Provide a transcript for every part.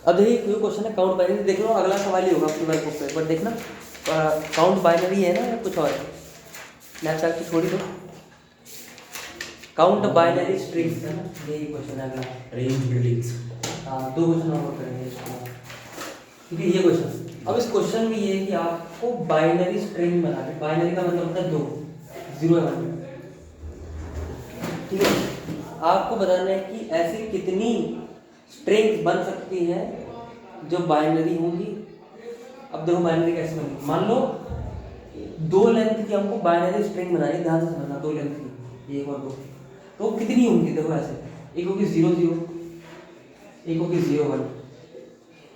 अब देखिए कोई क्वेश्चन है काउंट बाइनरी, देख लो अगला सवाल ही होगा आपकी वर्कबुक पे, बट देखना काउंट बाइनरी है ना या कुछ और है, स्नैपचैट की छोड़ी दो। काउंट बाइनरी स्ट्रिंग्स है ना, यही क्वेश्चन है अगला। Range buildings. हाँ 2 क्वेश्चन और करेंगे इसको, ठीक है। ये क्वेश्चन, अब इस क्वेश्चन में ये है कि आपको बाइनरी स्ट्रिंग बनानी, बाइनरी का मतलब होता है 2, 0 या 1, ठीक है। आपको बताना है कि ऐसी कितनी स्ट्रिंग्स बन सकती हैं जो बाइनरी होंगी। अब देखो बाइनरी कैसे बनेगी, मान लो 2 लेंथ की हमको बाइनरी स्ट्रिंग बनानी, ध्यान से समझना, 2 लेंथ की, 1 और 2, तो कितनी होंगी, देखो ऐसे, एक होगी 0 0, एक होगी 0 1,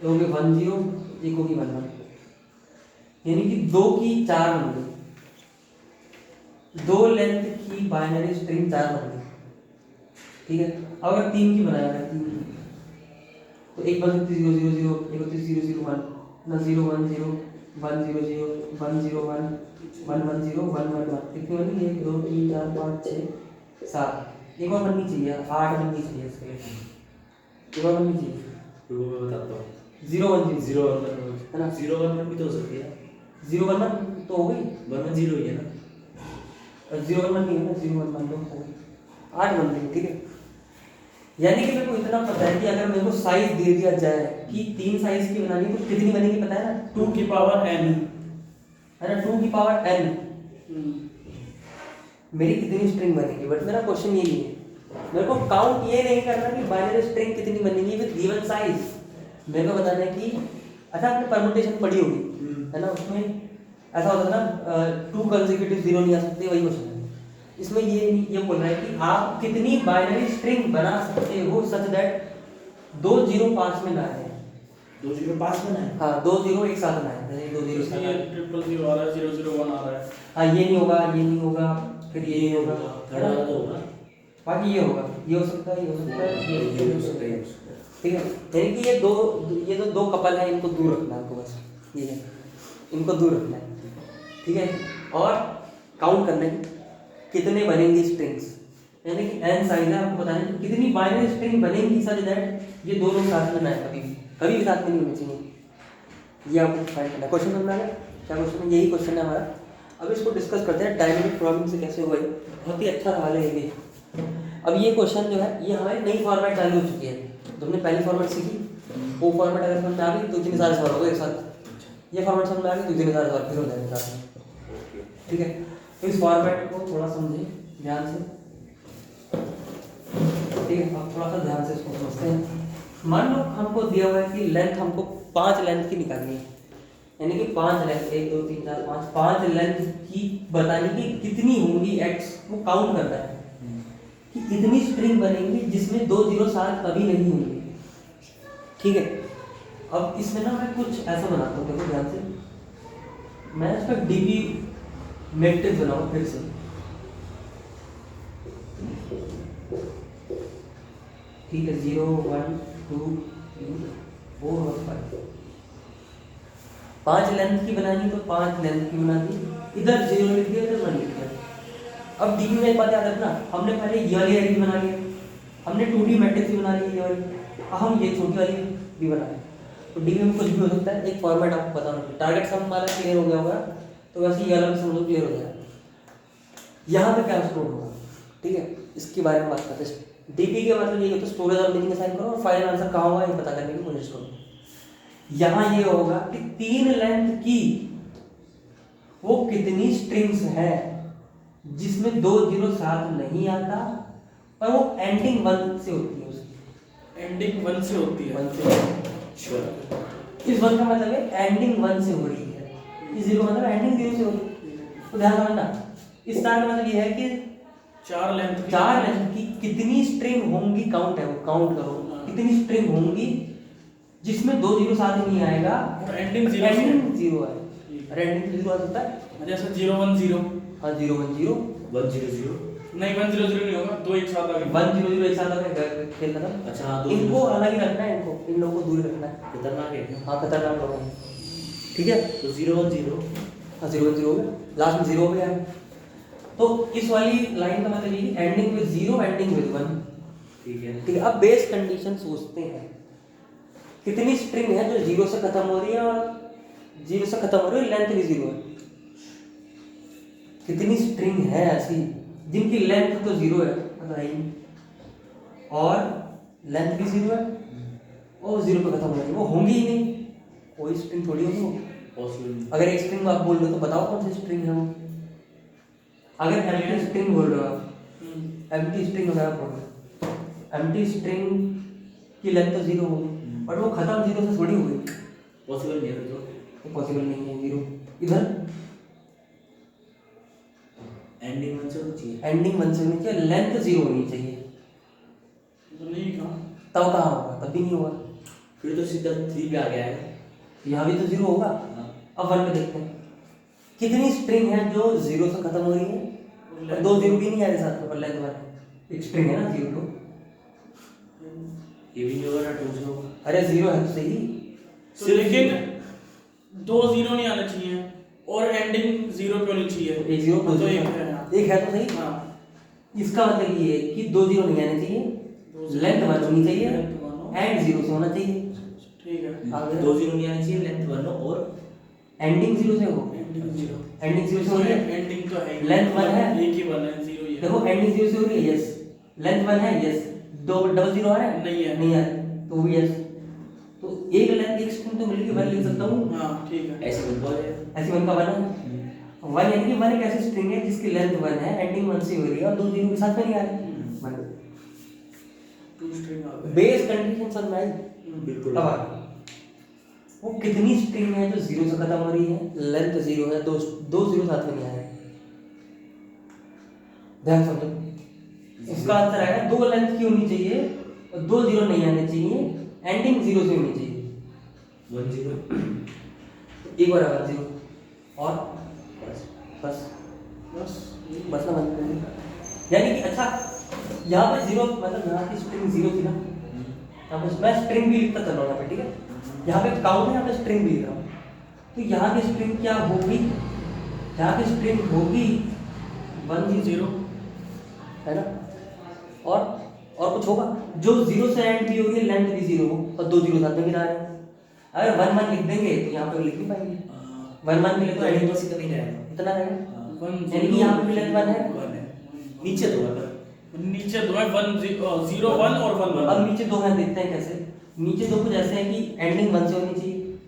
एक होगी 1 0, एक होगी 1 1, यानी कि 2 की 4 बन गई, 2 लेंथ की बाइनरी स्ट्रिंग 4 बन गई, ठीक है। अब अगर 3 की बनाया जाए, 3 की, तो एक बन सकती 0 0 0, एक होती 0 0 1, ना 0 1 0, 1 0 0, 1 0 1, 1 1 0, 1 1 1, कितनी बनी, 1 2 3 4 5 6 7, एक और बननी चाहिए, 8 बननी चाहिए इसके लिए, एक और बननी चाहिए। रुको मैं बताता हूँ। 0 1 0 0 1 1 है ना, 0 1 1 भी तो हो सकती है। 0 1 1 तो हो गई, 1 1 0 ही है ना। 0 1 1 नहीं है ना, 0 1 1 तो हो गई, 8 बन गई, ठीक है। यानी कि मेरे को इतना पता है कि अगर मेरे को साइज दे दिया जाए कि 3 साइज की बनानी है तो कितनी बनेगी पता है ना, 2 की पावर n है ना, 2 की पावर n मेरी कितनी स्ट्रिंग बनेगी। बट मेरा क्वेश्चन यही है, मेरे को काउंट ये नहीं करना कि बाइनरी स्ट्रिंग कितनी बनेगी विद गिवन साइज, मेरे को बताना है कि अच्छा आपने परम्यूटेशन पढ़ी होगी है ना, उसमें ऐसा होता है ना 2 कंसेक्यूटिव 0 नहीं आ सकते, वही क्वेश्चन है। इसमें ये बोल रहा है कि आप कितनी बाइनरी स्ट्रिंग बना सकते हो सच दैट 2 0 पास में ना आए, 2 0 पास में है। हाँ 2 0 एक साथ ना आए, 2 0 इसमें ये 0 0 आ रहा है, 0 0 1 आ रहा है। हाँ ये नहीं होगा, ये नहीं होगा, फिर ये नहीं होगा, थर्ड वाला तो होगा। बाकी ये होगा, ये हो सकता है, ये हो सकता है, ये हो सकता है, ठीक है। यानी कि ये जो 2 कपल है इनको दूर रखना है आपको, बस ये है, इनको दूर रखना है, ठीक है। और काउंट करना है कितने बनेंगी स्ट्रिंग्स, यानी कि n साइज है, आपको बताना है कितनी बाइनरी स्ट्रिंग बनेंगी सच दैट ये दोनों साथ में ना है, कभी भी साथ में नहीं होनी चाहिए, ये आपको फाइंड करना है। क्वेश्चन समझ में आ गया क्या क्वेश्चन है, यही क्वेश्चन है हमारा। अब इसको डिस्कस करते हैं डायनेमिक प्रोग्रामिंग से कैसे हुआ, बहुत ही अच्छा सवाल है ये भी। अब ये क्वेश्चन जो है ये हमारी नई फॉर्मेट चालू हो चुकी है, तो हमने पहली फॉर्मेट सीखी, वो फॉर्मेट अगर समझ में आ गई तो 3 साल सवाल हो गए एक साथ, ये फॉर्मेट समझ में आ गई तो 3 साल सवाल फिर हो जाएंगे साथ में, ठीक है। तो इस फॉर्मेट को थोड़ा समझें ध्यान से, ठीक है। आप थोड़ा सा ध्यान से इसको समझते हैं। मान लो हमको दिया हुआ है कि लेंथ हमको 5 लेंथ की निकालनी है, यानी कि 5 लेंथ 1 2 3 4 5 5 लेंथ की बतानी कि कितनी होंगी एक्स, वो काउंट करना है कि कितनी स्ट्रिंग बनेंगी जिसमें 2 0 साथ कभी नहीं होंगे, ठीक है। अब इसमें ना मैं कुछ ऐसा बनाता हूँ, देखो ध्यान से, मैं इस पर डीबी मैट्रिक्स बनाऊँ फिर से, ठीक है। 0 1 2 3 4 और 5 5 लेंथ की बनानी तो 5 लेंथ की बना दी, इधर 0 लिख दिया, इधर 1 लिख दिया। अब डीबी में एक बात याद रखना, हमने पहले ये वाली एरे बना लिया, हमने 2D मैट्रिक्स भी बना ली ये वाली, हम ये छोटी वाली भी बना रहे, तो डीबी में कुछ भी हो सकता है। एक फॉर्मेट आपको पता होना चाहिए, टारगेट सम वाला क्लियर हो गया होगा, तो वैसे ये वाला भी समझो क्लियर हो जाएगा। यहाँ पे क्या स्टोर होगा, ठीक है, इसके बारे में बात करते हैं। डीबी के मतलब ये होता है स्टोरेज और मीनिंग असाइन करो और फाइनल आंसर कहाँ होगा ये पता करने की कोशिश करो। यहाँ ये होगा कि 3 लेंथ की वो कितनी स्ट्रिंग्स है जिसमें 2 0 साथ नहीं आता, पर वो एंडिंग 1 से होती है, उसकी एंडिंग 1 से होती है, 1 से, श्योर। इस 1 का मतलब है एंडिंग 1 से हो रही है, इस 0 का मतलब एंडिंग 0 से हो रही है, तो ध्यान रखना। इस स्टार का मतलब ये है कि 4 लेंथ की कितनी स्ट्रिंग होंगी, काउंट है वो, काउंट करो कितनी स्ट्रिंग होंगी जिसमें 2 0 साथ नहीं आएगा, एंडिंग 0 एंडिंग 0 है, अरे एंडिंग 0 आ सकता है, जैसे 0 1 0, हाँ 0 1 0 1 0 0 नहीं 1 0 0 नहीं होगा, 2 एक साथ आ गए, 1 0 0 एक साथ आ गए, खेल खत्म। अच्छा हाँ, 2 इनको अलग ही रखना है, इनको इन लोगों को दूर रखना है, खतरनाक है। हाँ खतरनाक लोग हैं, ठीक है। तो 0 1 0, हाँ 0 1 0 हो गया, लास्ट में 0 हो गया, तो इस वाली लाइन का मतलब ये एंडिंग विद 0 एंडिंग विद 1, ठीक है। ठीक है। अब बेस कंडीशन सोचते हैं कितनी स्ट्रिंग है जो जीरो से खत्म हो रही है और जीरो से खत्म हो रही है, लेंथ भी जीरो है? कितनी स्ट्रिंग है ऐसी जिनकी लेंथ तो जीरो है, बताइए, और लेंथ भी जीरो है और जीरो पे खत्म हो रही है? वो होंगी ही नहीं, कोई स्ट्रिंग थोड़ी होगी वो। पॉसिबल अगर एक स्ट्रिंग आप बोल रहे हो तो बताओ कौन सी स्ट्रिंग है वो। अगर एम्प्टी स्ट्रिंग बोल रहे हो आप, एम्प्टी स्ट्रिंग वगैरह बोल रहे हो, एम्प्टी स्ट्रिंग की लेंथ तो जीरो होगी और वो खत्म जीरो से थोड़ी होगी, पॉसिबल नहीं है तो पॉसिबल नहीं है जीरो। इधर एंडिंग वन से होनी चाहिए। एंडिंग वन से होनी चाहिए, लेंथ जीरो होनी चाहिए, तो नहीं कहा तब कहाँ होगा? तब भी नहीं होगा। फिर तो सीधा 3 पे आ गया है। यहाँ भी तो जीरो होगा। अब वन पे देखते हैं कितनी स्ट्रिंग है जो जीरो से खत्म हो रही है और दो जीरो भी नहीं आ रहे साथ में, पर लेंथ वन है। एक स्ट्रिंग है ना जीरो टू, ये भी नहीं होगा ना 2 से होगा। अरे जीरो है तो सही। तो लेकिन 2 0 नहीं आने चाहिए और एंडिंग 0 पे होनी चाहिए। एक जीरो दो तो एक जीरो है, हाँ। एक है तो सही। हाँ इसका मतलब ये है कि दो जीरो नहीं आने चाहिए, लेंथ वन होनी चाहिए Length one हो। एंड जीरो से होना चाहिए। ठीक है। आगे 2 0 नहीं आने चाहिए, लेंथ 1 और एंडिंग जीरो से हो, एंडिंग 0 एंडिंग जीरो से हो रही है। एंडिंग तो है ही। Length one है। एक ही वन है, 0 ही है। देखो एंडिंग जीरो से हो रही है, यस। लेंथ वन है, यस। दो डबल जीरो आ रहा है, नहीं है। नहीं आ रहा है, तो वो यस। तो एक लेंथ एक स्ट्रिंग तो मिलके वन लिख सकता हूँ। हाँ ठीक है। ऐसे बन जाएगा। ऐसे वन का वन है, वन यानी कि वन एक ऐसी स्ट्रिंग है जिसकी लेंथ वन है, एंडिंग वन से हो रही है और दो जीरो के साथ में नहीं आ रहे वन। 2 स्ट्रिंग आ गए। बेस कंडीशन समझ में आई? बिल्कुल। अब आगे वो कितनी स्ट्रिंग है जो जीरो से खत्म हो रही है, लेंथ जीरो है, दो दो जीरो साथ में नहीं आ रहे। ध्यान समझो, इसका आंसर आएगा दो लेंथ की होनी चाहिए और दो जीरो नहीं आने चाहिए, एंडिंग जीरो से होनी चाहिए। 1 0 एक बार आवाज जीरो और बस बस बस ना बंद कर दिया। यानी कि अच्छा यहाँ पे जीरो मतलब यहाँ की स्ट्रिंग जीरो थी ना, यहाँ पे मैं स्ट्रिंग भी लिखता चल रहा हूँ यहाँ पे, ठीक है। यहाँ पे काउंट है, यहाँ पे स्ट्रिंग भी लिख रहा हूँ, तो यहाँ की स्ट्रिंग क्या होगी? यहाँ की स्ट्रिंग होगी 1 0 है ना, और कुछ होगा जो जीरो से एंड भी होगी, लेंथ भी जीरो हो और दो जीरो साथ में भी आ रहे हैं। अगर 1 1 लिख देंगे तो यहाँ पे लिख नहीं पाएंगे। 1 1 मिले तो एंडिंग बस इतना ही रहेगा। इतना रहेगा, 1 यानी कि यहाँ पे भी लेंथ 1 है। 1 है। नीचे 2 है पर नीचे 2 है, 1 0 1 और 1 अब 1। नीचे दो हैं, देखते हैं कैसे। नीचे दो कुछ ऐसे हैं कि एंडिंग 1 से होनी चाहिए,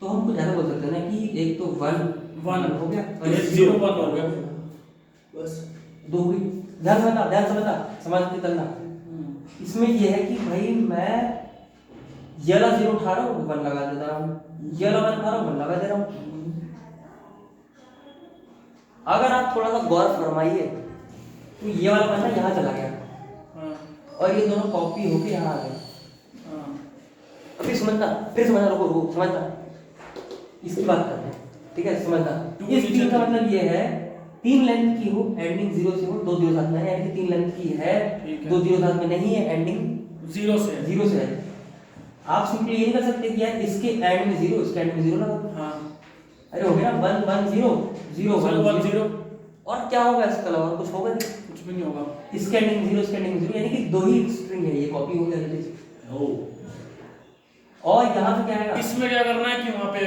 तो हम कुछ ऐसा बोल सकते हैं ना कि एक तो 1 हो गया और ये एक 0 1 हो गया। बस दो हुई। ध्यान समझना समझ के चलना। इसमें यह है कि भाई मैं ये वाला जीरो उठा रहा हूँ, 1 लगा देता हूँ, ये वाला 1 उठा रहा हूँ, 1 लगा दे रहा हूँ। अगर आप थोड़ा सा गौर फरमाइए तो ये वाला बंदा यहाँ चला गया हाँ और ये दोनों कॉपी होके यहाँ आ गए। हाँ फिर समझना, रुको समझना, इसकी बात करते हैं, ठीक है। समझना, इस तीन का मतलब ये है 3 लेंथ की हो, एंडिंग जीरो से हो, दो जीरो साथ में है, यानी कि 3 लेंथ की है, ठीक है। दो जीरो साथ में नहीं है, एंडिंग 0 से है। जीरो से है। आप सिंपली ये नहीं कर सकते कि यार इसके एंड में जीरो, इसके एंड में जीरो लगा दो। हाँ अरे हो गया 1 1 0 0 1 1 0 और क्या होगा इसके अलावा? कुछ होगा नहीं। कुछ भी नहीं होगा। इसके एंडिंग जीरो, इसके एंडिंग जीरो, यानी कि दो ही स्ट्रिंग है, ये कॉपी हो गया। ओ और यहाँ पे क्या आएगा? इसमें क्या करना है कि वहाँ पे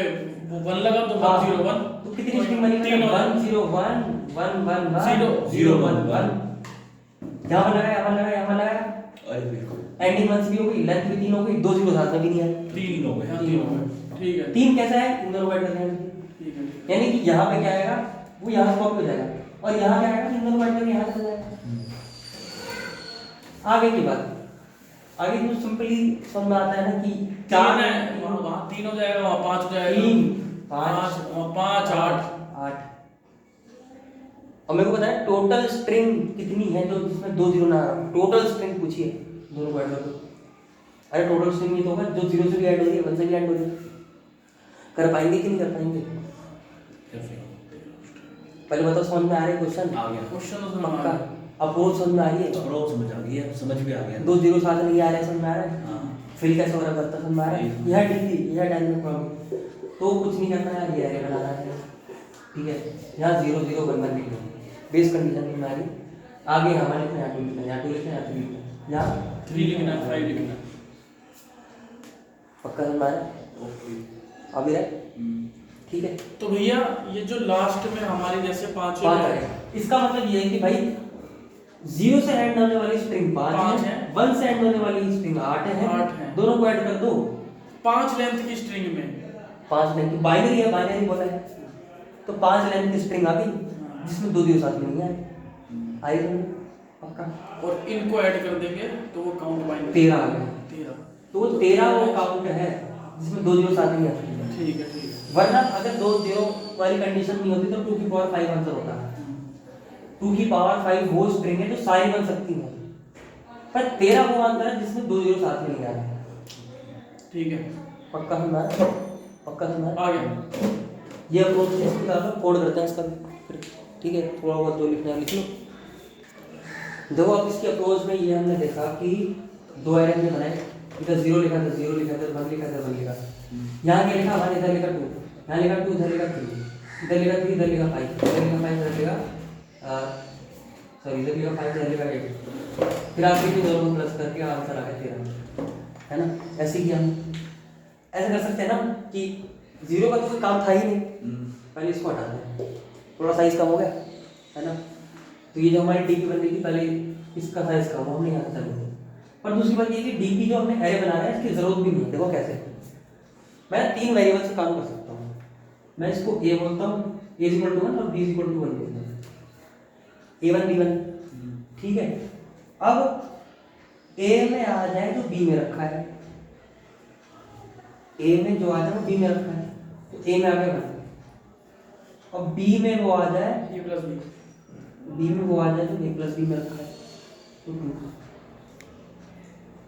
वो 1 लगा तो 1 0 1। तो कितनी स्ट्रिंग बनी? 3 1 0 1 1 1 0 0 1 1 यहाँ पर लगाया, यहाँ लगाया, यहाँ लगाया, अरे बिल्कुल एंडिंग 1 भी हो गई, लेंथ भी 3 हो गई, दो जीरो साथ में भी नहीं है। 3 हो गए। हाँ 3 हो गए। ठीक है 3 कैसा है? इन दोनों ऐड कर देंगे, ठीक है। यानी कि यहाँ पे क्या आएगा, वो यहाँ से कॉपी हो जाएगा और यहाँ क्या आएगा, इन दोनों ऐड करके यहाँ चला जाएगा। आगे की बात, आगे तो सिंपली समझ में आता है ना कि 4 है, वहाँ 3 हो जाएगा, वहाँ 5 हो जाएगा। 3 5 5 वहाँ 5 8। 8 और मेरे को पता है टोटल स्ट्रिंग कितनी है जो जिसमें दो जीरो ना आ रहा। टोटल स्ट्रिंग पूछिए, दोनों को ऐड कर दो। अरे टोटल स्ट्रिंग ये तो होगा जो जीरो से भी ऐड हो रही है, 1 से भी ऐड हो रही है। कर पाएंगे कि नहीं कर पाएंगे? पहले बताओ, समझ में आ रहा है क्वेश्चन? आ गया क्वेश्चन तो पक्का अप्रोच समझ में आ रही है? थोड़ा समझ आ गया, समझ भी आ गया। दो जीरो साथ नहीं आ रहे, समझ में आ रहा है? हाँ फिल कैसे हो रहा है, समझ में आ रहा है? यह डी यह डायनेमिक प्रॉब्लम तो कुछ नहीं करना है, ये एरे बनाना है, ठीक है। यहाँ 0 0 1 1 लिखना है, बेस कंडीशन लिखना है। आगे हमारे लिखना है, यहाँ 2 लिखना है, यहाँ 2 लिखना है, यहाँ 3 लिखना है, यहाँ 3 लिखना है, 5 लिखना है। पक्का समझ में आया? ओके। अभी है हम्म। ठीक है। तो भैया ये जो लास्ट में हमारी जैसे पांचों 5 आ गए, इसका मतलब ये है कि भाई 0 से एंड होने वाली स्ट्रिंग 5 5 है, है। 1 से एंड होने वाली स्ट्रिंग 8 है, 8 है। दोनों को ऐड कर दो 5 लेंथ की स्ट्रिंग में 5 लेंथ की बाइनरी है, बाइनरी बोला है तो 5 लेंथ की स्ट्रिंग आ गई जिसमें 2 0 साथ में नहीं है, आई समझ? पक्का। और इनको ऐड कर देंगे तो वो काउंट बाइनरी 13 आ गया, 13। तो वो 13 वो काउंट है जिसमें 2 0 साथ में नहीं आती। ठीक है ठीक है। वरना अगर 2 0 वाली कंडीशन नहीं होती तो 2 की पावर 5 आंसर होता है। 2 की पावर 5 वो स्ट्रिंग है जो सारी बन सकती है, पर 13 वो आंसर है जिसमें 2 0 साथ में नहीं आ रहा। ठीक है पक्का समझा? पक्का समझा? आ गया। ये अप्रोच इसकी तरफ कोड करते हैं इसका फिर, ठीक है? थोड़ा बहुत जो लिखना है लिख लो। देखो अब इसकी अप्रोच में ये हमने देखा कि 2 एरे हमने बनाए, इधर 0 लिखा था, 0 लिखा था, 1 लिखा था, 1 लिखा। यहाँ क्या लिखा? 1 इधर लिखा 2, यहाँ लिखा 2, इधर लिखा 3, इधर लिखा 3, इधर लिखा 5, इधर लिखा 5, इधर लिखा सॉरी इधर लिखा 5, इधर लिखा 8। फिर आपके भी दोनों को प्लस करके आंसर आ गया 13, है ना? ऐसे किया हम। ऐसे कर सकते हैं ना कि 0 का तो कोई काम था ही नहीं, पहले इसको हटा दें, थोड़ा साइज कम हो गया, है ना? तो ये जो हमारी डीपी बन रही थी पहले इसका साइज कम हो, हमने यहाँ से चालू किया। पर दूसरी बात ये कि डीपी जो हमने एरे बना रहे हैं इसकी जरूरत भी नहीं है। देखो कैसे, मैं 3 वेरिएबल से काम कर सकता हूँ। मैं इसको ए बोलता हूँ, ए इज इक्वल टू 1 और बी इज इक्वल टू 1 बोलता हूँ, a1 b1, ठीक है? अब ए में आ जाए जो बी में रखा है, ए में जो आ जाए वो बी में रखा है, तो ए में आ गया 1, और बी में वो आ जाए, ए प्लस बी, बी में वो आ जाए जो ए प्लस बी में रखा है, तो 2।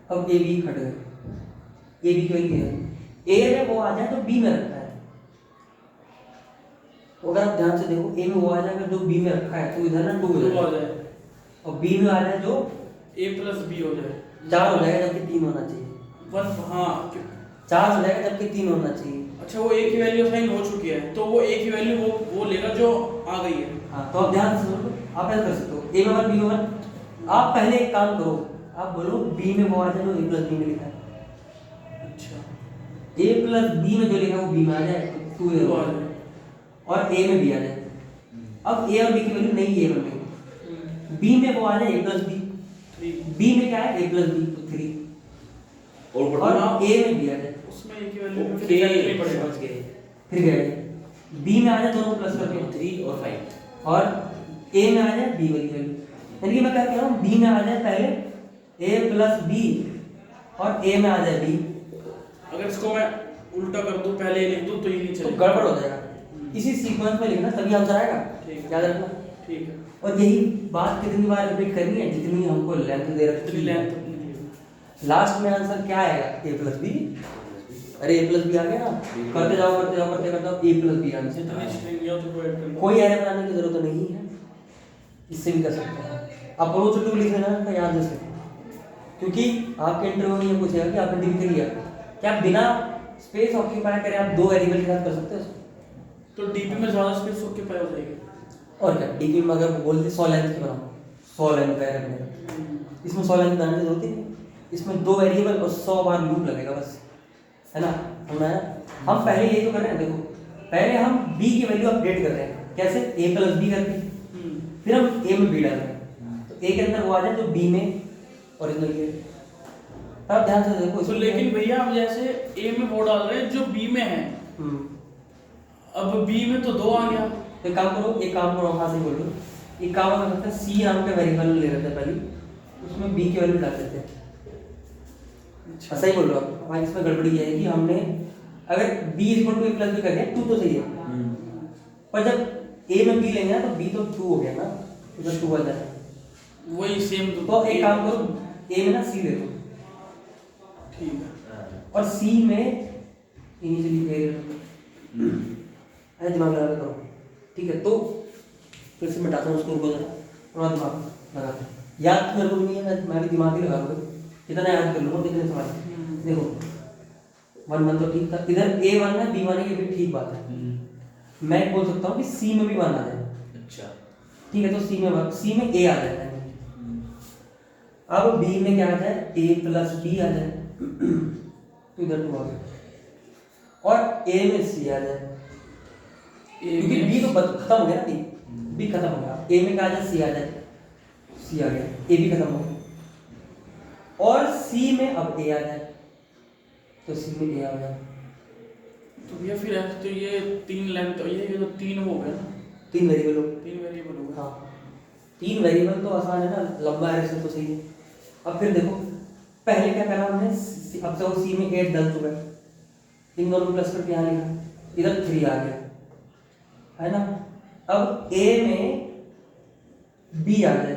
अब ए बी हट गए, ए बी की वैल्यू है, ए में वो आ जाए जो बी में रखा है, तो अगर आप ध्यान से देखो ए में वो आ जाएगा जो बी में रखा है तो इधर ना 2 हो आ जाएगा, जाए और बी में आ जाए जो ए प्लस बी हो जाए 4 हो जाएगा जबकि 3 होना चाहिए, 1। हाँ 4 हो जाएगा जबकि 3 होना चाहिए। अच्छा, वो ए की वैल्यू साइन हो चुकी है तो वो ए की वैल्यू वो लेगा जो आ गई है। हाँ तो आप ध्यान से सुनो, आप ऐसा कर सकते हो ए में 1 बी में 1। आप पहले एक काम करो, आप बोलो बी में वो आ जाए जो ए प्लस बी में लिखा है, अच्छा, ए प्लस बी में जो लिखा है वो बी में आ जाए तो 2 वो आ आ जाए। और ए में बी आ जाए। अब ए और बी की वैल्यू नहीं है, बन गई, बी में वो आ जाए ए प्लस बी, 3 बी में क्या है ए प्लस बी तो 3, और ए में बी आ जाए, उसमें ए की वैल्यू में ओके, फिर नहीं पड़ेगा। समझ गए। फिर क्या है बी में आ जाए दोनों प्लस करके 3 और 5। और ए में आ जाए बी वाली वैल्यू, यानी कि मैं क्या कह रहा हूँ बी में आ जाए पहले ए प्लस बी और ए में आ जाए बी, अगर इसको मैं उल्टा कर दूं, पहले लिख दूं तो ये नहीं तो चलेगा, गड़बड़ हो जाएगा। इसी सीक्वेंस में लिखना तभी आंसर आएगा, ठीक है। याद रखना। ठीक है, और यही बात कितनी बार रिपीट करनी है जितनी हमको लेंथ दे इतनी रखी लेंथ है। अपनी ली। लास्ट में आंसर क्या आएगा ए प्लस बी, अरे ए प्लस बी आ गया ना, करते जाओ करते जाओ करते करते जाओ ए प्लस बी आंसर। जितनी स्ट्रिंग लिया तो वो ऐड कर लो। कोई एरर बनाने की जरूरत नहीं है, इससे भी कर सकते हैं। अप्रोच टू लिख लेना है याद से, क्योंकि आपके इंटरव्यू में ये पूछेगा कि आपने डिग्री करी है क्या, बिना स्पेस ऑक्यूपाई करे आप 2 वेरिएबल के साथ कर सकते हो। तो डीपी में ज्यादा स्पेस ऑक्यूपाई हो जाएगी। और क्या डीपी में अगर बोल दे 100 लेंथ की बनाओ, 100 लेंथ का एरर बनेगा, इसमें 100 लेंथ बनाने की जरूरत ही नहीं, इसमें 2 वेरिएबल और 100 बार लूप लगेगा बस, है ना? हम पहले यही तो कर रहे हैं। देखो पहले हम b की वैल्यू अपडेट कर रहे हैं, कैसे a प्लस बी करके, फिर हम a में b डाल रहे हैं, तो a के अंदर वो आ जाए जो b में ओरिजिनल है। अब ध्यान से देखो तो लेकिन भैया हम जैसे ए में वो डाल रहे हैं जो बी में है, अब बी में तो 2 आ गया। एक काम करो हाँ से बोल दो, एक काम कर सकते हैं c नाम का वेरिएबल ले लेते हैं पहले, उसमें b की वैल्यू डाल देते हैं। अच्छा, सही बोल रहे हो आप। हमारी इसमें गड़बड़ी ये है कि हमने अगर b equal to a plus B कर दिया 2 तो सही है, पर जब a में b लेंगे ना तो b तो 2 हो गया ना, इधर 2 आ जाए। वही सेम तो एक काम करो a में ना c ले लो, ठीक है, और c में इनिशियली वेरिएबल ऐसे दिमाग लगा के करो, ठीक है? तो फिर से मिटाता हूँ उसको, थोड़ा दिमाग लगाते हैं। याद तो मेरे को भी नहीं है, मैं भी दिमाग ही लगा लूँगा, कितना याद कर लूँगा कितने सवाल। देखो 1 1 तो ठीक था, इधर a1 है b1 है, ये भी ठीक बात है। मैं बोल सकता हूँ कि c में भी 1 आ जाए, अच्छा, ठीक है? तो c में a आ जाता है, अब b में क्या आ जाए a प्लस b आ जाए, तो इधर 2 आ गया। और ए में सी आ जाए, क्योंकि बी तो खत्म हो गया ना, बी खत्म हो गया। ए में क्या आ जाए, सी आ जाए, सी आ गया, ए भी खत्म हो गया। और सी में अब ए आ जाए, तो सी में ए आ गया। तो भैया फिर तो ये 3 लेंथ तो ये तो 3 हो गया ना, 3 वेरिएबल हो, 3 वेरिएबल हो गया। हाँ 3 वेरिएबल तो आसान है ना, लंबा एरेक्शन तो सही है। अब फिर देखो पहले क्या करा हमने, अब तो सी में 8 डल चुका है, इन दोनों प्लस करके यहाँ लिखा, इधर 3 आ गया है ना। अब ए में बी आ जाए,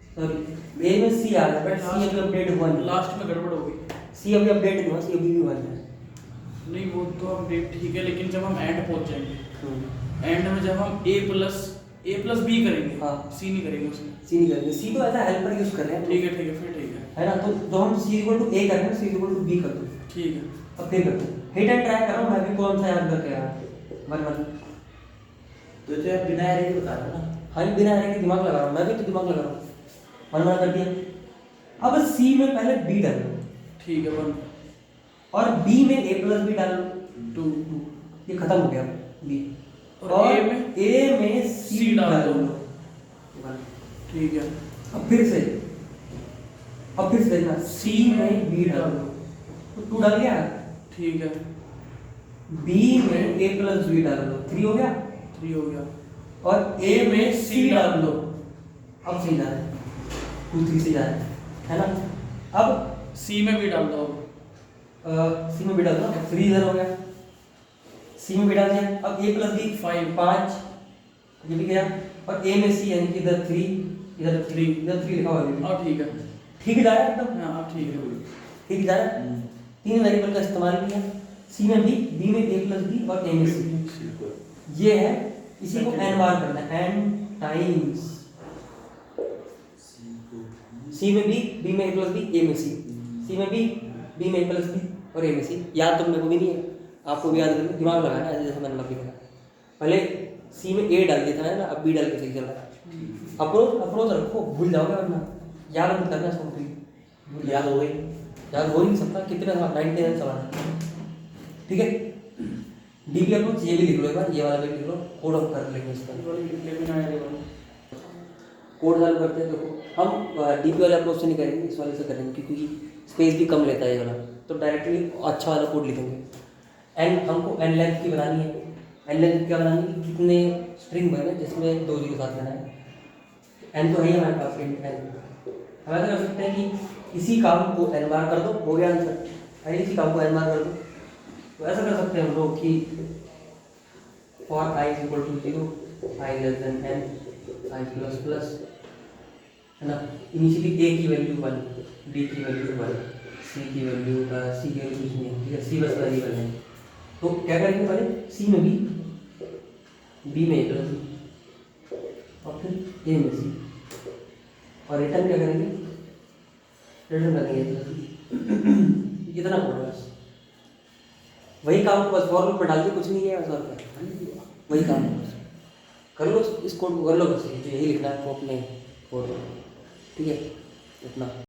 सॉरी ए में सी आ जाए, बट सी अभी अपडेट हुआ नहीं, लास्ट में गड़बड़ हो गई। सी अभी अपडेट नहीं हुआ, सी अभी भी 1 है। नहीं वो तो अपडेट ठीक है, लेकिन जब हम एंड पहुंच जाएंगे, एंड में जब हम ए प्लस बी करेंगे, हाँ। सी नहीं करेंगे उसमें। सी नहीं करेंगे, सी तो एज अ हेल्पर यूज कर रहे हैं, ठीक है फिर ठीक है ना। तो जो हम सी इक्वल टू ए कर रहे हैं, सी इक्वल टू बी कर दो, है। अब फिर करते हैं हिट एंड ट्रैक कर रहा हूँ मैं भी, कौन सा याद करके आया 1 तो यार बिना एरे के बता रहा ना। हाँ बिना एरे के दिमाग लगा रहा हूँ, मैं भी तो दिमाग लगा रहा हूँ। 1 कर दिया। अब सी में पहले बी डालो, ठीक है 1 और बी में ए प्लस बी डालो, 2 ये खत्म हो गया बी। और ए में सी डाल डालो, दो। ठीक है। अब फिर से देखना, सी में बी डालो, तो 2 डाल गया। ठीक है। बी में ए प्लस बी डाल दो, 3 हो गया। 3 हो गया। और ए में सी डाल दो, अब सही जा रहा है, 2 3 से जा रहा है ना। अब सी में भी डाल दो, सी में भी डाल दो, 3 इधर हो गया, सी में भी डाल दिया। अब ए प्लस बी 5 ये भी गया, और ए में सी यानी कि इधर 3 इधर 3 लिखा हुआ है। अब ठीक है। ठीक जा रहा है एकदम, हाँ अब ठीक है। ठीक जा रहा है। 3 वेरिएबल का इस्तेमाल किया, सी में बी में ए प्लस बी और ए में सी, ये है। इसी को n बार करना है, n टाइम्स सी में बी में ए प्लस बी ए में सी में बी में ए प्लस बी और ए में सी। याद तो मेरे को भी नहीं है, आपको भी याद करना, दिमाग लगाना है जैसे मैंने अभी कहा। पहले सी में ए डाल दिया था है ना, अब बी डाल के सही चल रहा है। अप्रोच रखो, भूल जाओगे वरना, याद मत करना इसको, याद हो गई, याद हो ही नहीं सकता। कितने 99 सवाल है, ठीक है। डीपी अप्रोच ये भी लिख लो एक बार, ये वाला भी लिख लो, कोड ऑफ कर लेंगे इसका, कोड चालू करते हैं। देखो हम डीपी वाले अप्रोच से नहीं करेंगे, इस वाले से करेंगे, क्योंकि स्पेस भी कम लेता है ये वाला, तो डायरेक्टली अच्छा वाला कोड लिखेंगे। एन हमको एन लेंथ की बनानी है, एन लेंथ क्या बनानी है, कितने स्ट्रिंग बने जिसमें 2 0 साथ लेना है। एन तो है ही हमारे पास, एन हम ऐसा कर सकते हैं कि इसी काम को एन बार कर दो, हो गया आंसर, है इसी काम को एन बार कर दो। तो ऐसा कर सकते हैं हम लोग कि for i is equal to 0, i less than n, i plus plus, है ना। इनिशियली a की वैल्यू 1, b की वैल्यू 1, c की वैल्यू कुछ नहीं है, ठीक है, c बस वेरिएबल है। तो क्या करेंगे पहले, c में b में a प्लस b, और फिर a में c, और रिटर्न क्या करेंगे, रिटर्न करेंगे a प्लस b। इतना कोड है बस, वही काम बस फॉर्मूले पर डाल दिया, कुछ नहीं है बस, और वही काम है बस। कर लो इस कोड को, कर लो बस, जो यही लिखना है आपको अपने कोड में, ठीक है इतना।